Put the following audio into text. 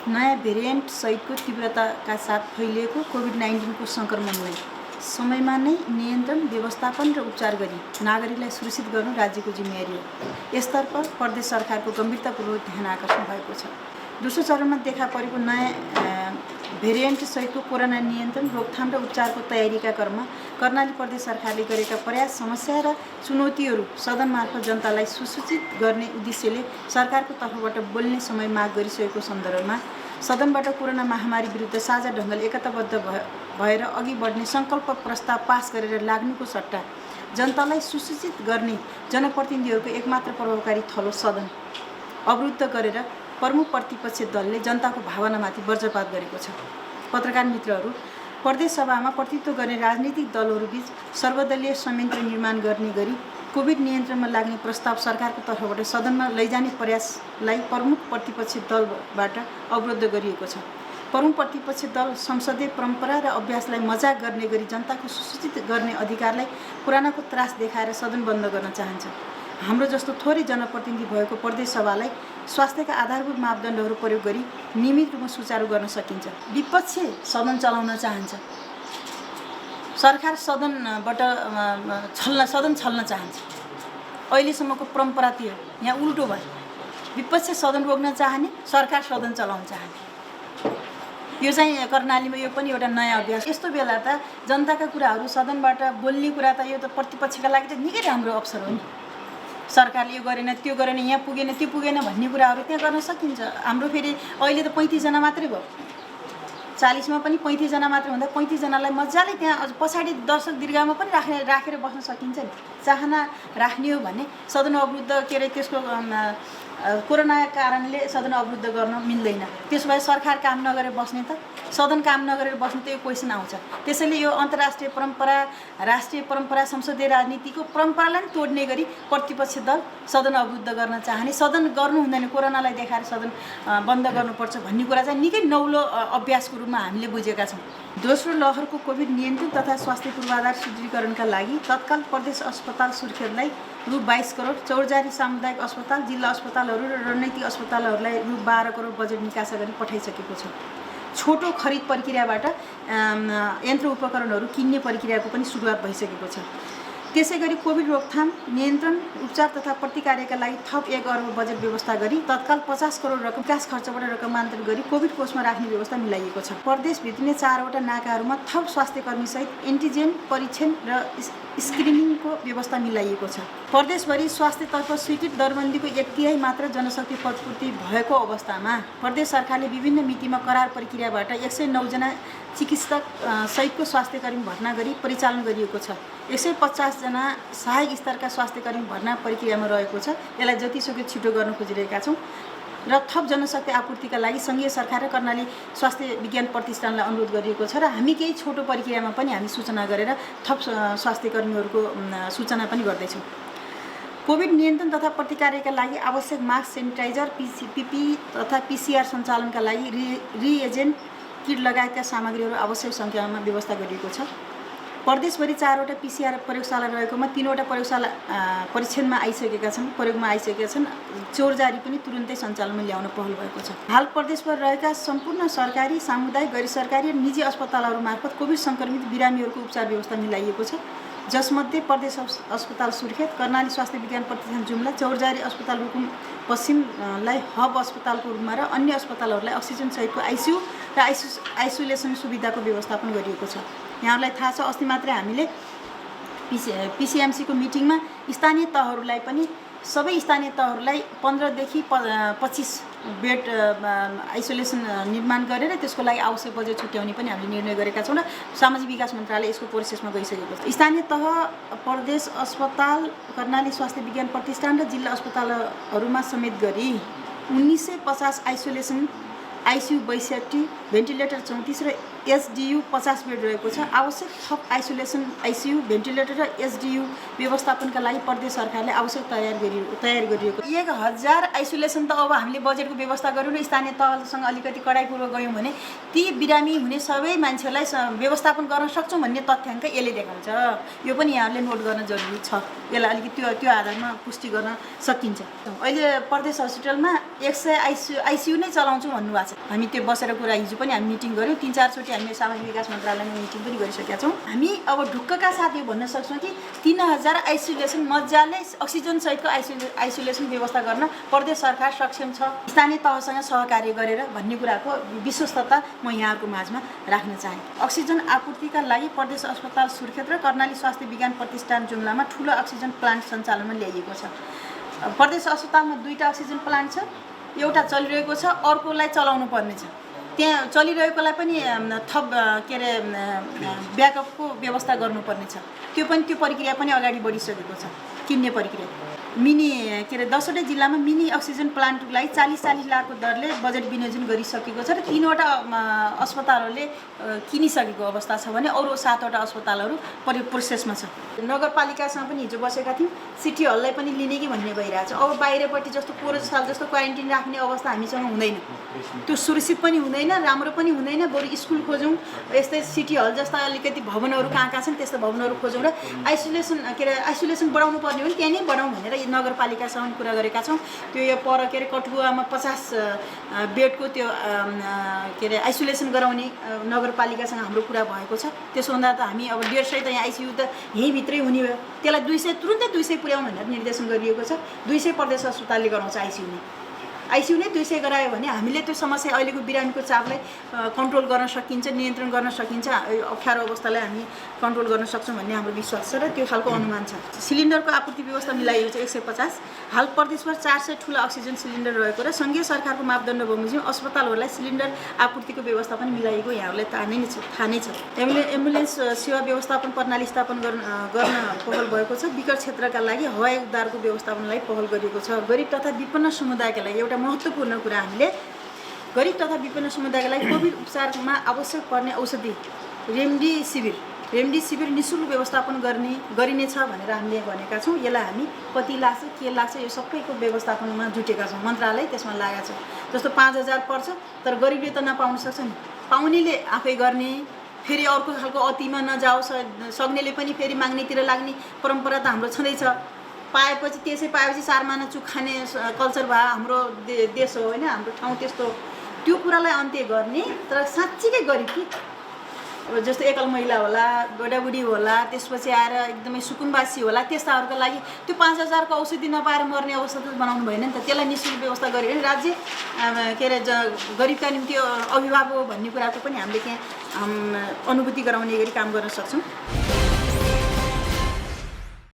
नयाँ भेरिएन्ट सहितको तीव्रताका साथ फैलिएको कोभिड-19 को सङ्क्रमणलाई समयमा नै नियन्त्रण, व्यवस्थापन र उपचार गरी नागरिकलाई सुरक्षित गर्नु राज्यको जिम्मेवारी हो। यसतर्फ प्रदेश सरकारको गम्भीरतापूर्वक ध्यान आकर्षण भएको छ। दोस्रो चरणमा देखा परेको नयाँ भेरिएन्ट सहितको कोरोना नियन्त्रण, रोकथाम र उपचारको तयारीका क्रममा कर्णाली प्रदेश सरकारले गरेका प्रयास, समस्या र चुनौतीहरू सदन मार्फत जनतालाई सुसूचित गर्ने उद्देश्यले सरकारको तर्फबाट बोल्ने समय माग गरिसकेको सन्दर्भमा सदनबाट कोरोना महामारी विरुद्ध साझा ढङ्गले एकताबद्ध भएर अघि बढ्ने सङ्कल्प प्रस्ताव पास गरेर लाग्नुको सट्टा जनतालाई सुसूचित गर्ने जनप्रतिनिधिहरूको एकमात्र प्रभावकारी थलो सदन अवरुद्ध गरेर प्रमुख प्रतिपक्ष दलले जनताको भावनामाथि वज्रपात गरेको छ। पत्रकार मित्रहरू, प्रदेश सभामा प्रतिनिधित्व गर्ने राजनीतिक दलहरूबीच सर्वदलीय संयन्त्र निर्माण गर्ने गरी कोभिड नियन्त्रणमा लाग्ने प्रस्ताव सरकारको तर्फबाट सदनमा लैजाने प्रयासलाई प्रमुख प्रतिपक्षी दलबाट अवरुद्ध गरिएको छ। प्रमुख प्रतिपक्ष दल संसदीय परम्परा र अभ्यासलाई मजाक गर्ने गरी जनताको सुसूचित गर्ने अधिकारलाई पुरानाको त्रास देखाएर सदन बन्द गर्न चाहन्छ। हाम्रो जस्तो थोरै जनप्रतिनिधि भएको प्रदेश सभालाई स्वास्थ्यका आधारभूत मापदण्डहरू प्रयोग गरी नियमित रूपमा सुचारू गर्न सकिन्छ। विपक्ष सदन चलाउन चाहन्छ, सरकार सदनबाट सदन छल्न चाहन्छ। अहिलेसम्मको परम्परा थियो, यहाँ उल्टो भयो। विपक्ष सदन रोक्न चाहने, सरकार सदन चलाउन चाहने। यो चाहिँ कर्णालीमा यो पनि एउटा नयाँ अभ्यास। यस्तो बेला त जनताका कुराहरू सदनबाट बोल्ने कुरा त यो त प्रतिपक्षका लागि त निकै राम्रो अवसर हो नि। सरकारले यो गरेन, त्यो गरेन, यहाँ पुगेन, त्यो पुगेन भन्ने कुराहरू त्यहाँ गर्न सकिन्छ। हाम्रो फेरि अहिले त 35 जना मात्रै भयो। 40 मा पनि 35 जना मात्रै हुँदा 35 जनालाई मजाले त्यहाँ पछाडि दर्शक दीर्घामा पनि राखेर बस्न सकिन्छ नि। चाहना राख्ने हो भने सदन अवरुद्ध के अरे त्यसको कोरोनाका कारणले सदन अवरुद्ध गर्न मिल्दैन। त्यसो भए सरकार काम नगरेर बस्ने त, सदन काम नगरेर बस्ने त यो क्वेसन आउँछ। त्यसैले यो अन्तर्राष्ट्रिय परम्परा, राष्ट्रिय परम्परा, संसदीय राजनीतिको परम्परालाई पनि तोड्ने गरी प्रतिपक्ष दल सदन अवरुद्ध गर्न चाहने, सदन गर्नु हुँदैन, कोरोनालाई देखाएर सदन बन्द गर्नुपर्छ भन्ने कुरा चाहिँ निकै नौलो अभ्यासको रूपमा हामीले बुझेका छौँ। दोस्रो लहरको कोभिड नियन्त्रण तथा स्वास्थ्य पूर्वाधार सुदृढीकरणका लागि तत्काल प्रदेश अस्पताल सुर्खेतलाई रु 22 करोड, चौरजारी सामुदायिक अस्पताल, जिल्ला अस्पतालहरू र रणनीतिक अस्पतालहरूलाई रु 12 करोड बजेट निकासा गरी पठाइसकेको छ। छोटो खरिद प्रक्रियाबाट यन्त्र उपकरणहरू किन्ने प्रक्रियाको पनि सुरुवात भइसकेको छ। त्यसै गरी कोभिड रोकथाम, नियन्त्रण, उपचार तथा प्रतिकार्यका लागि थप 1 अर्ब बजेट व्यवस्था गरी तत्काल 50 करोड रकम विकास खर्चबाट रकमान्तरण गरी कोभिड कोषमा राख्ने व्यवस्था मिलाइएको छ। प्रदेश भित्रिने 4वटा नाकाहरूमा थप स्वास्थ्य कर्मीसहित एन्टिजेन परीक्षण र स्क्रिनिङको व्यवस्था मिलाइएको छ। प्रदेशभरि स्वास्थ्यतर्फ स्वीकृत दरबन्दीको 1/3 मात्र जनशक्ति प्रतिपूर्ति भएको अवस्थामा प्रदेश सरकारले विभिन्न मितिमा करार प्रक्रियाबाट 109 जना चिकित्सक सहितको स्वास्थ्यकर्मी भर्ना गरी परिचालन गरिएको छ। 150 जना सहायक स्तरका स्वास्थ्यकर्मी भर्ना प्रक्रियामा रहेको छ। यसलाई जतिसक्दो छिटो गर्न खोजिरहेका छौँ र थप जनशक्ति आपूर्तिका लागि सङ्घीय सरकार र कर्णाली स्वास्थ्य विज्ञान प्रतिष्ठानलाई अनुरोध गरिएको छ र हामी केही छोटो प्रक्रियामा पनि हामी सूचना गरेर थप स्वास्थ्यकर्मीहरूको सूचना पनि गर्दैछौँ। कोभिड नियन्त्रण तथा प्रतिकार्यका लागि आवश्यक मास्क, सेनिटाइजर, पिपी तथा PCR सञ्चालनका लागि रिएजेन्ट किट लगायतका सामग्रीहरू आवश्यक सङ्ख्यामा व्यवस्था गरिएको छ। प्रदेशभरि 4वटा PCR प्रयोगशाला रहेकोमा 3वटा प्रयोगशाला परीक्षणमा आइसकेका छन्, प्रयोगमा आइसकेका छन्। चौरजारी पनि तुरुन्तै सञ्चालनमा ल्याउन पहल भएको छ। हाल प्रदेशभर रहेका सम्पूर्ण सरकारी, सामुदायिक, गैर सरकारी र निजी अस्पतालहरू मार्फत कोभिड सङ्क्रमित बिरामीहरूको उपचार व्यवस्था मिलाइएको छ, जसमध्ये प्रदेश अस्पताल सुर्खेत, कर्णाली स्वास्थ्य विज्ञान प्रतिष्ठान जुम्ला, चौरजारी अस्पताल रुकुम पश्चिमलाई हब अस्पतालको रूपमा र अन्य अस्पतालहरूलाई अक्सिजन सहितको ICU र आइसोलेसन सुविधाको व्यवस्थापन गरिएको छ। यहाँहरूलाई थाहा छ, अस्ति मात्रै हामीले PCMC को मिटिङमा स्थानीय तहहरूलाई पनि सबै स्थानीय तहहरूलाई 15 देखि 25 बेड आइसोलेसन निर्माण गरेर त्यसको लागि आवश्यक बजेट छुट्याउने पनि हामीले निर्णय गरेका छौँ र सामाजिक विकास मन्त्रालय यसको प्रोसेसमा गइसकेको छ। स्थानीय तह, प्रदेश अस्पताल, कर्णाली स्वास्थ्य विज्ञान प्रतिष्ठान र जिल्ला अस्पतालहरूमा समेत गरी 1950 आइसोलेसन, ICU 62, भेन्टिलेटर 34 र एसडियू 50 बेड रहेको छ। आवश्यक थप आइसोलेसन आइसियू भेन्टिलेटर र एसडियू व्यवस्थापनका लागि प्रदेश सरकारले आवश्यक तयारी गरिएको 1000 आइसोलेसन त अब हामीले बजेटको व्यवस्था गऱ्यौँ र स्थानीय तहसँग अलिकति कडाइपूर्वक गयौँ भने ती बिरामी हुने सबै मान्छेहरूलाई व्यवस्थापन गर्न सक्छौँ भन्ने तथ्याङ्क यसले देखाउँछ। यो पनि यहाँहरूले नोट गर्न जरुरी छ। यसलाई अलिकति त्यो आधारमा पुष्टि गर्न सकिन्छ। अहिले प्रदेश हस्पिटलमा 100 आइसियू नै चलाउँछौँ भन्नुभएको छ। हामी त्यो बसेर कुरा हिजो पनि हामी मिटिङ गऱ्यौँ, 3-4 चोटि हामीले सामाजिक विकास मन्त्रालयमा मिटिङ पनि गरिसकेका छौँ। हामी अब ढुक्कका साथ यो भन्न सक्छौँ कि 3000 आइसोलेसन मजाले अक्सिजन सहितको आइसोलेसन व्यवस्था गर्न प्रदेश सरकार सक्षम छ, स्थानीय तहसँग सहकार्य गरेर भन्ने कुराको विश्वस्तता म यहाँहरूको माझमा राख्न चाहे। अक्सिजन आपूर्तिका लागि प्रदेश अस्पताल सुर्खेत र कर्णाली स्वास्थ्य विज्ञान प्रतिष्ठान जुम्लामा ठुलो अक्सिजन प्लान्ट सञ्चालनमा ल्याइएको छ। प्रदेश अस्पतालमा 2टा अक्सिजन प्लान्ट छ, एउटा चलिरहेको छ, अर्कोलाई चलाउनु पर्ने छ। त्यहाँ चलिरहेकोलाई पनि थप ब्याकअपको व्यवस्था गर्नुपर्ने छ। त्यो प्रक्रिया पनि अगाडि बढिसकेको छ। किन्ने प्रक्रिया मिनी 10वटै जिल्लामा मिनी अक्सिजन प्लान्टलाई 40 लाखको दरले बजेट विनियोजन गरिसकेको छ र 3वटा अस्पतालहरूले किनिसकेको अवस्था छ भने अरू 7वटा अस्पतालहरू प्रोसेसमा छ। नगरपालिकासँग पनि हिजो बसेका थियौँ, सिटी हललाई पनि लिने कि भन्ने भइरहेछ। अब बाहिरपट्टि जस्तो पोहोर साल जस्तो क्वारेन्टिन राख्ने अवस्था हामीसँग हुँदैन, त्यो सुरक्षित पनि हुँदैन, राम्रो पनि हुँदैन। बरु स्कुल खोजौँ, यस्तै सिटी हल जस्ता अलिकति भवनहरू कहाँ छन् त्यस्तो भवनहरू खोजौँ र आइसोलेसन बढाउनु पर्ने हो भने त्यहाँ नै बढाउँ भनेर नगरपालिकासँग कुरा गरेका छौँ। त्यो यो पर कठुवामा 50 बेडको त्यो आइसोलेसन गराउने नगरपालिकासँग हाम्रो कुरा भएको छ। त्यसो हुँदा त हामी अब 150 त यहाँ आइसियू त यहीँभित्रै हुने भयो, त्यसलाई 200 तुरुन्तै 200 पुर्याउँ भनेर निर्देशन गरिएको छ। 200 प्रदेश अस्पतालले गराउँछ आइसियू नै 200 गरायो भने हामीले त्यो समस्या अहिलेको बिरामीको चापलाई कन्ट्रोल गर्न सकिन्छ, नियन्त्रण गर्न सकिन्छ, अप्ठ्यारो अवस्थालाई हामी कन्ट्रोल गर्न सक्छौँ भन्ने हाम्रो विश्वास छ र त्यो खालको अनुमान छ। सिलिन्डरको आपूर्ति व्यवस्था मिलाइएको छ 150। हाल प्रदेशभर 400 ठुला अक्सिजन सिलिन्डर रहेको र सङ्घीय सरकारको मापदण्ड बमोजिम अस्पतालहरूलाई सिलिन्डर आपूर्तिको व्यवस्था पनि मिलाइएको यहाँहरूलाई थाहा नै छ। एम्बुलेन्स सेवा व्यवस्थापन प्रणाली स्थापन गर्न पहल भएको छ। विकट क्षेत्रका लागि हवाई उद्धारको व्यवस्थापनलाई पहल गरिएको छ। गरिब तथा विपन्न समुदायका लागि एउटा महत्त्वपूर्ण कुरा हामीले गरिब तथा विपन्न समुदायका लागि कोभिड उपचारमा आवश्यक पर्ने औषधि रेमडेसिभिर निःशुल्क व्यवस्थापन गरिनेछ भनेर हामीले भनेका छौँ। यसलाई हामी कति लाग्छ के लाग्छ यो सबैको व्यवस्थापनमा जुटेका छौँ। मन्त्रालय त्यसमा लागेको छ। जस्तो 5000 पर्छ तर गरिबले त नपाउन सक्छ नि, पाउनेले आफै गर्ने, फेरि अर्को खालको अतिमा नजाओस्, सक्नेले पनि फेरि माग्नेतिर लाग्ने परम्परा त हाम्रो छँदैछ। पाएपछि त्यसै पाएपछि 4 महिना चुक खाने कल्चर भयो हाम्रो देश हो होइन, हाम्रो ठाउँ त्यस्तो। त्यो कुरालाई अन्त्य गर्ने तर साँच्चीकै गरिब कि अब जस्तो एकल महिला होला, बुढाबुढी होला, त्यसपछि आएर एकदमै सुकुम्बासी होला, त्यस्ताहरूको लागि त्यो 5000 को औषधि नपाएर मर्ने अवस्था त बनाउनु भएन नि त। त्यसलाई निःशुल्क व्यवस्था गऱ्यो भने राज्य गरिबका निम्ति अभिभावक हो भन्ने कुराको पनि हामीले त्यहाँ अनुभूति गराउने गरी काम गर्न सक्छौँ।